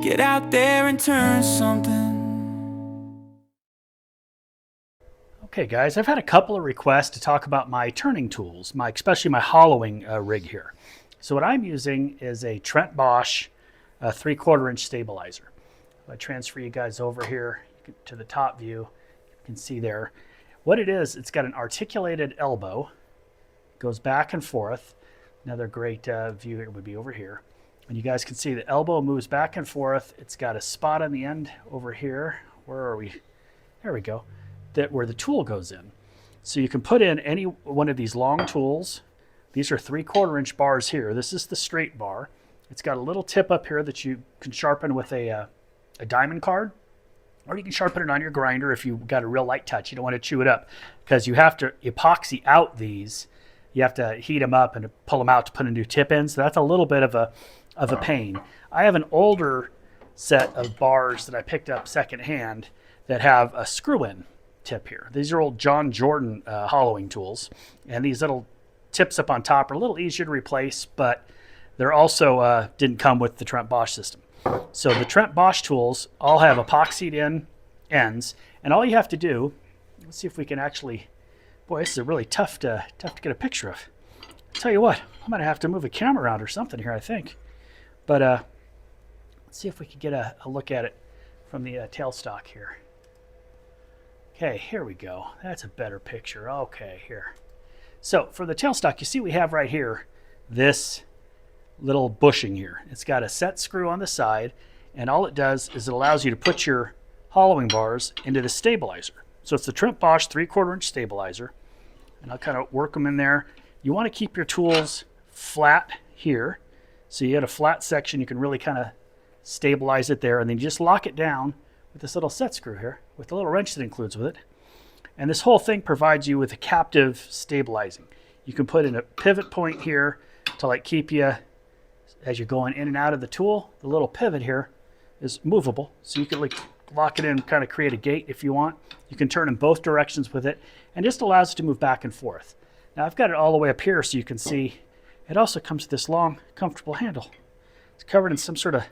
Get out there and turn something. Okay guys, I've had a couple of requests to talk about my turning tools, especially my hollowing rig here. So what I'm using is a Trent Bosch 3/4 inch stabilizer. If I transfer you guys over here to the top view, you can see there. What it is, it's got an articulated elbow, goes back and forth. Another great view would be over here. And you guys can see the elbow moves back and forth. It's got a spot on the end over here. Where are we? There we go. Where the tool goes in. So you can put in any one of these long tools. These are 3/4 inch bars here. This is the straight bar. It's got a little tip up here that you can sharpen with a diamond card, or you can sharpen it on your grinder if you've got a real light touch. You don't want to chew it up because you have to epoxy out these. You have to heat them up and pull them out to put a new tip in. So that's a little bit of a pain. I have an older set of bars that I picked up secondhand that have a screw-in tip here. These are old John Jordan hollowing tools, and these little tips up on top are a little easier to replace, but they're also didn't come with the Trent Bosch system. So the Trent Bosch tools all have epoxied in ends, and all you have to do, let's see if we can actually, boy, this is really tough to get a picture of. I'll tell you what, I'm gonna have to move a camera around or something here, I think. But let's see if we can get a look at it from the tailstock here. Okay, here we go. That's a better picture. Okay, here. So for the tailstock, you see we have right here this little bushing here. It's got a set screw on the side, and all it does is it allows you to put your hollowing bars into the stabilizer. So it's the Trent Bosch 3/4 inch stabilizer, and I'll kind of work them in there. You want to keep your tools flat here. So you get a flat section, you can really kind of stabilize it there, and then you just lock it down with this little set screw here, with the little wrench that includes with it. And this whole thing provides you with a captive stabilizing. You can put in a pivot point here to like keep you, as you're going in and out of the tool, the little pivot here is movable. So you can like lock it in and kind of create a gate if you want. You can turn in both directions with it, and just allows it to move back and forth. Now I've got it all the way up here so you can see it also comes with this long, comfortable handle. It's covered in some sort of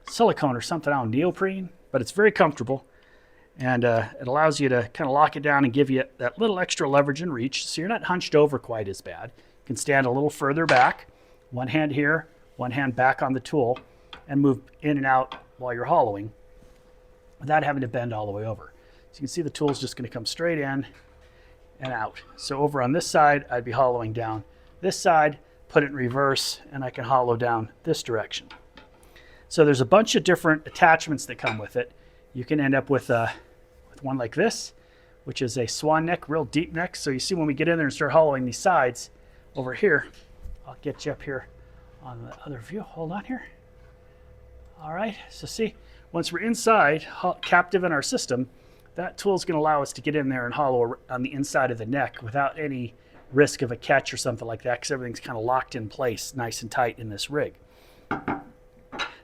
silicone or something, I don't know, neoprene, but it's very comfortable. And it allows you to kind of lock it down and give you that little extra leverage and reach, so you're not hunched over quite as bad. You can stand a little further back, one hand here, one hand back on the tool, and move in and out while you're hollowing without having to bend all the way over. So you can see the tool's just going to come straight in and out. So over on this side, I'd be hollowing down this side, put it in reverse, and I can hollow down this direction. So there's a bunch of different attachments that come with it. You can end up with one like this, which is a swan neck, real deep neck. So you see when we get in there and start hollowing these sides over here, I'll get you up here on the other view. Hold on here. All right, so see, once we're inside, captive in our system, that tool is going to allow us to get in there and hollow on the inside of the neck without any risk of a catch or something like that, because everything's kind of locked in place nice and tight in this rig.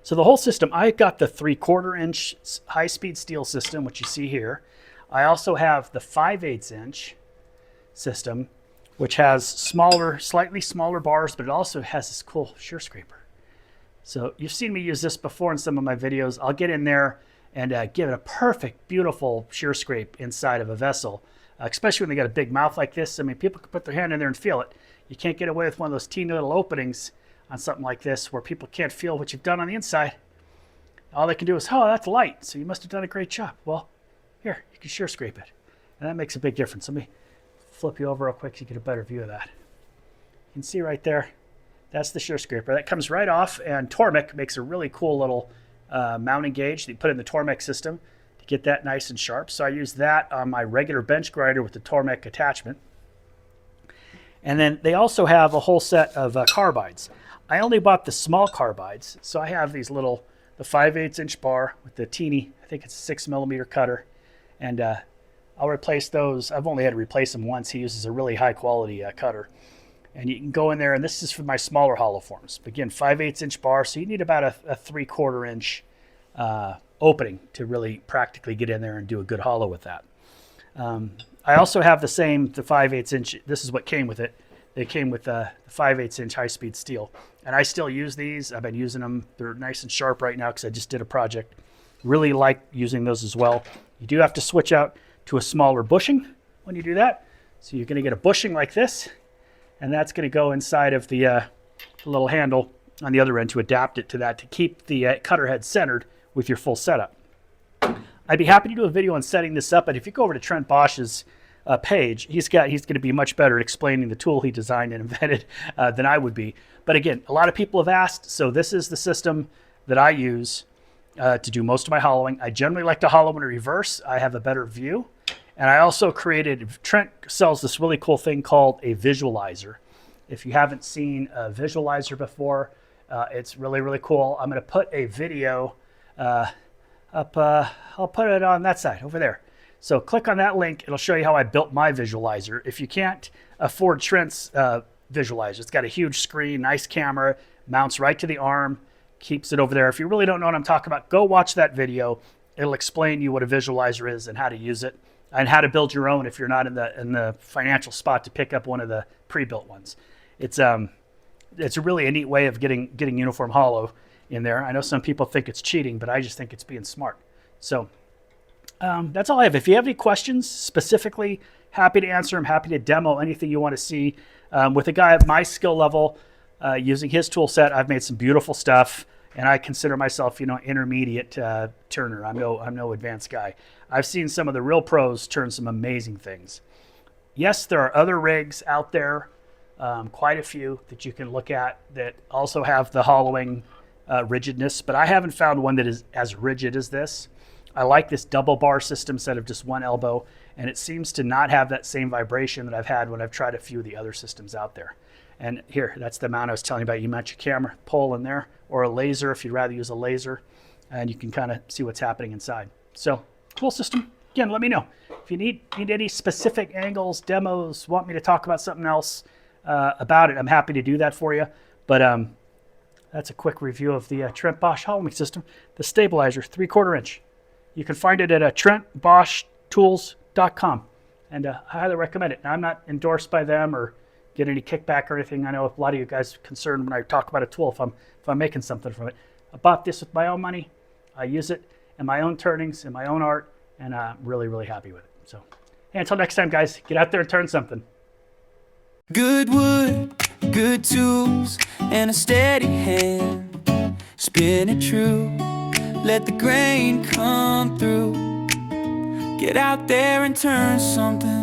So the whole system, I've got the 3/4 inch high-speed steel system, which you see here. I also have the 5/8 inch system, which has smaller, slightly smaller bars, but it also has this cool shear scraper. So you've seen me use this before in some of my videos. I'll get in there and give it a perfect, beautiful shear scrape inside of a vessel, especially when they got a big mouth like this. I mean, people can put their hand in there and feel it. You can't get away with one of those teeny little openings on something like this where people can't feel what you've done on the inside. All they can do is, oh, that's light, so you must have done a great job. Well, here, you can shear scrape it. And that makes a big difference. Let me flip you over real quick so you get a better view of that. You can see right there, that's the shear scraper. That comes right off, and Tormek makes a really cool little mounting gauge that you put in the Tormek system to get that nice and sharp. So I use that on my regular bench grinder with the Tormek attachment. And then they also have a whole set of carbides. I only bought the small carbides, so I have these little, the 5/8 inch bar with the teeny, I think it's a 6mm cutter, and I'll replace those. I've only had to replace them once. He uses a really high quality cutter. And you can go in there, and this is for my smaller hollow forms. Again, 5/8 inch bar, so you need about a 3/4 inch opening to really practically get in there and do a good hollow with that. I also have the same, the 5/8 inch. This is what came with it. They came with the 5/8 inch high-speed steel. And I still use these. I've been using them. They're nice and sharp right now because I just did a project. Really like using those as well. You do have to switch out to a smaller bushing when you do that. So you're going to get a bushing like this, and that's going to go inside of the little handle on the other end to adapt it to that, to keep the cutter head centered with your full setup. I'd be happy to do a video on setting this up, but if you go over to Trent Bosch's page, he's going to be much better at explaining the tool he designed and invented than I would be. But again, a lot of people have asked, so this is the system that I use to do most of my hollowing. I generally like to hollow in reverse. I have a better view. And I also created, Trent sells this really cool thing called a visualizer. If you haven't seen a visualizer before, it's really, really cool. I'm going to put a video up, I'll put it on that side over there. So click on that link. It'll show you how I built my visualizer. If you can't afford Trent's visualizer, it's got a huge screen, nice camera, mounts right to the arm, keeps it over there. If you really don't know what I'm talking about, go watch that video. It'll explain to you what a visualizer is and how to use it, and how to build your own if you're not in the financial spot to pick up one of the pre-built ones. It's really a neat way of getting uniform hollow in there. I know some people think it's cheating, but I just think it's being smart. So that's all I have. If you have any questions specifically, happy to answer them, happy to demo anything you want to see. With a guy at my skill level, using his tool set, I've made some beautiful stuff, and I consider myself, intermediate turner. I'm no advanced guy. I've seen some of the real pros turn some amazing things. Yes, there are other rigs out there, quite a few that you can look at that also have the hollowing rigidness, but I haven't found one that is as rigid as this. I like this double bar system instead of just one elbow, and it seems to not have that same vibration that I've had when I've tried a few of the other systems out there. And here, that's the mount I was telling you about. You mount your camera pole in there, or a laser if you'd rather use a laser, and you can kind of see what's happening inside. So, cool system. Again, let me know. If you need any specific angles, demos, want me to talk about something else about it, I'm happy to do that for you. But that's a quick review of the Trent Bosch hollowing system, the stabilizer, 3/4 inch. You can find it at TrentBoschTools.com, and I highly recommend it. Now, I'm not endorsed by them or get any kickback or anything. I know a lot of you guys are concerned when I talk about a tool if I'm making something from it. I bought this with my own money. I use it in my own turnings, in my own art, and I'm really, really happy with it. So, hey, until next time, guys, get out there and turn something. Good wood, good tools, and a steady hand. Spin it true, let the grain come through. Get out there and turn something.